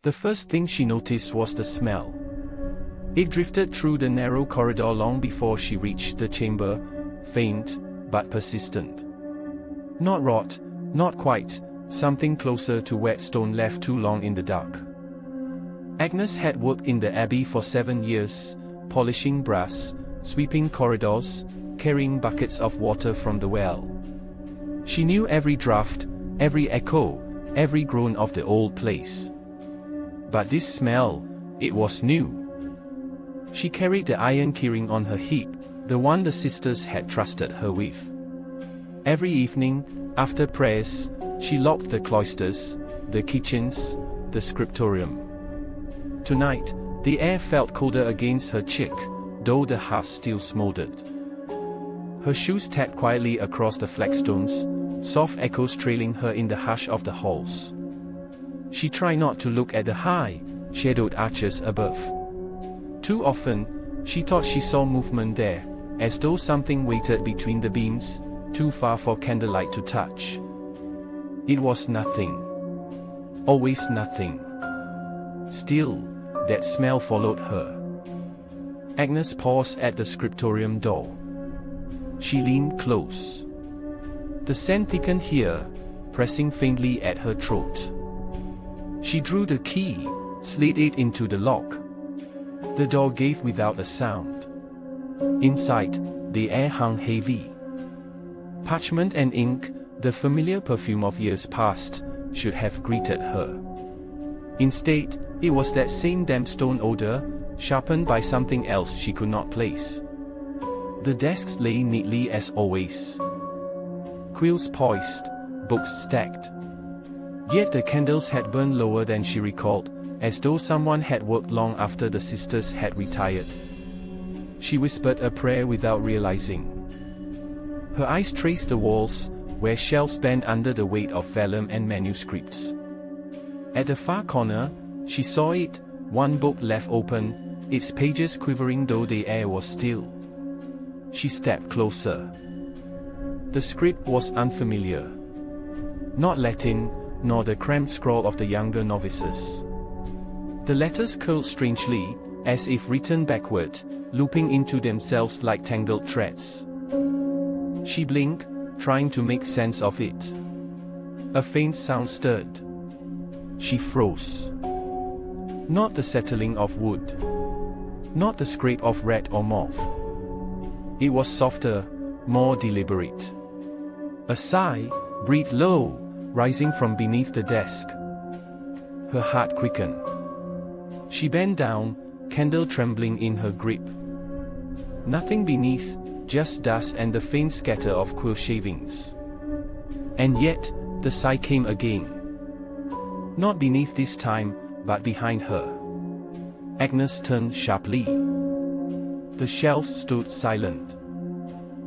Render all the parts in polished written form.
The first thing she noticed was the smell. It drifted through the narrow corridor long before she reached the chamber, faint, but persistent. Not rot, not quite, something closer to whetstone left too long in the dark. Agnes had worked in the abbey for 7 years, polishing brass, sweeping corridors, carrying buckets of water from the well. She knew every draught, every echo, every groan of the old place. But this smell, it was new. She carried the iron keyring on her hip, the one the sisters had trusted her with. Every evening, after prayers, she locked the cloisters, the kitchens, the scriptorium. Tonight, the air felt colder against her cheek, though the hearth still smoldered. Her shoes tapped quietly across the flagstones, soft echoes trailing her in the hush of the halls. She tried not to look at the high, shadowed arches above. Too often, she thought she saw movement there, as though something waited between the beams, too far for candlelight to touch. It was nothing. Always nothing. Still, that smell followed her. Agnes paused at the scriptorium door. She leaned close. The scent thickened here, pressing faintly at her throat. She drew the key, slid it into the lock. The door gave without a sound. Inside, the air hung heavy. Parchment and ink, the familiar perfume of years past, should have greeted her. Instead, it was that same damp stone odor, sharpened by something else she could not place. The desks lay neatly as always. Quills poised, books stacked. Yet the candles had burned lower than she recalled, as though someone had worked long after the sisters had retired. She whispered a prayer without realizing. Her eyes traced the walls, where shelves bent under the weight of vellum and manuscripts. At the far corner, she saw it, one book left open, its pages quivering though the air was still. She stepped closer. The script was unfamiliar. Not Latin, nor the cramped scrawl of the younger novices. The letters curled strangely, as if written backward, looping into themselves like tangled threads. She blinked, trying to make sense of it. A faint sound stirred. She froze. Not the settling of wood. Not the scrape of rat or moth. It was softer, more deliberate. A sigh, breathed low, rising from beneath the desk. Her heart quickened. She bent down, candle trembling in her grip. Nothing beneath, just dust and the faint scatter of quill shavings. And yet, the sigh came again. Not beneath this time, but behind her. Agnes turned sharply. The shelves stood silent.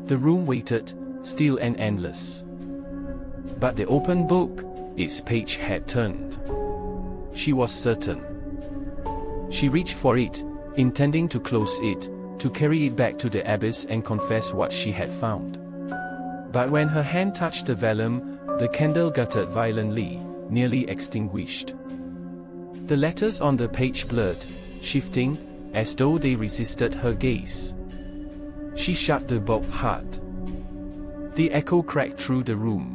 The room waited, still and endless. But the open book, its page had turned. She was certain. She reached for it, intending to close it, to carry it back to the abyss and confess what she had found. But when her hand touched the vellum, the candle guttered violently, nearly extinguished. The letters on the page blurred, shifting, as though they resisted her gaze. She shut the book hard. The echo cracked through the room.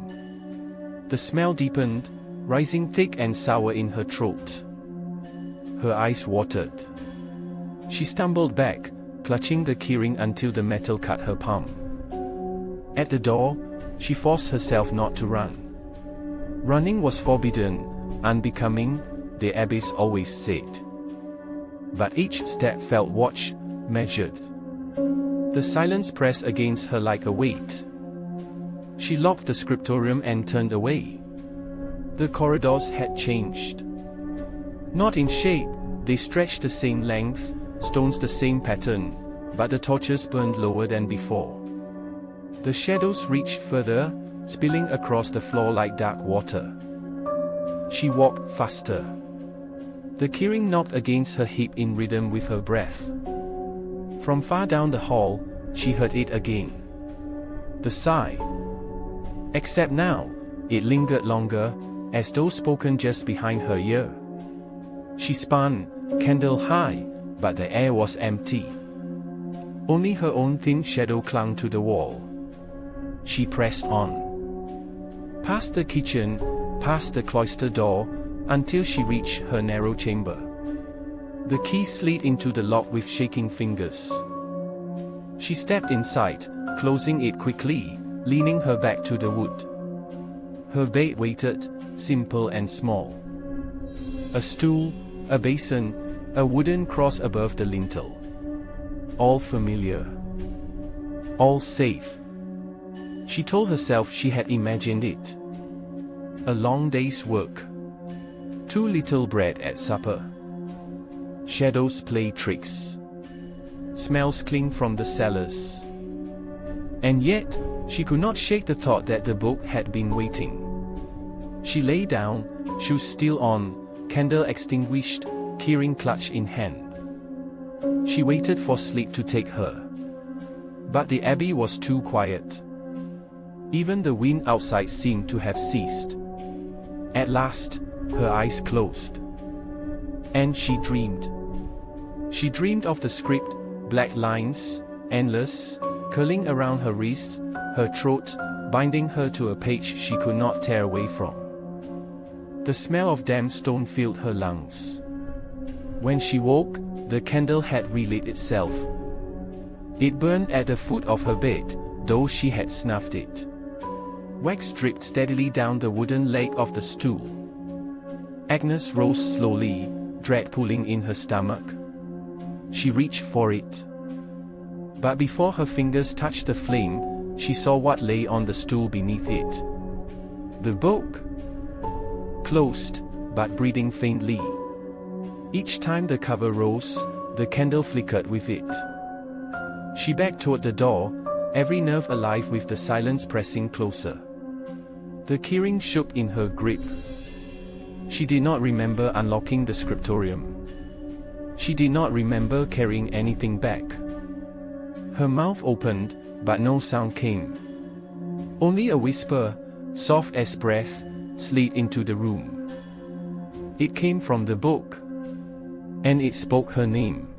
The smell deepened, rising thick and sour in her throat. Her eyes watered. She stumbled back, clutching the keyring until the metal cut her palm. At the door, she forced herself not to run. Running was forbidden, unbecoming, the abbess always said. But each step felt watched, measured. The silence pressed against her like a weight. She locked the scriptorium and turned away. The corridors had changed. Not in shape, they stretched the same length, stones the same pattern, but the torches burned lower than before. The shadows reached further, spilling across the floor like dark water. She walked faster. The keyring knocked against her hip in rhythm with her breath. From far down the hall, she heard it again. The sigh. Except now, it lingered longer, as though spoken just behind her ear. She spun, candle high, but the air was empty. Only her own thin shadow clung to the wall. She pressed on. Past the kitchen, past the cloister door, until she reached her narrow chamber. The key slid into the lock with shaking fingers. She stepped inside, closing it quickly, leaning her back to the wood. Her bed waited, simple and small. A stool, a basin, a wooden cross above the lintel. All familiar. All safe. She told herself she had imagined it. A long day's work. Too little bread at supper. Shadows play tricks. Smells cling from the cellars. And yet, she could not shake the thought that the book had been waiting. She lay down, shoes still on, candle extinguished, keyring clutch in hand. She waited for sleep to take her. But the abbey was too quiet. Even the wind outside seemed to have ceased. At last, her eyes closed. And she dreamed. She dreamed of the script, black lines, endless, curling around her wrists, her throat, binding her to a page she could not tear away from. The smell of damp stone filled her lungs. When she woke, the candle had relit itself. It burned at the foot of her bed, though she had snuffed it. Wax dripped steadily down the wooden leg of the stool. Agnes rose slowly, dread pulling in her stomach. She reached for it. But before her fingers touched the flame, she saw what lay on the stool beneath it. The book. Closed, but breathing faintly. Each time the cover rose, the candle flickered with it. She backed toward the door, every nerve alive with the silence pressing closer. The keyring shook in her grip. She did not remember unlocking the scriptorium. She did not remember carrying anything back. Her mouth opened, but no sound came. Only a whisper, soft as breath, slid into the room. It came from the book. And it spoke her name.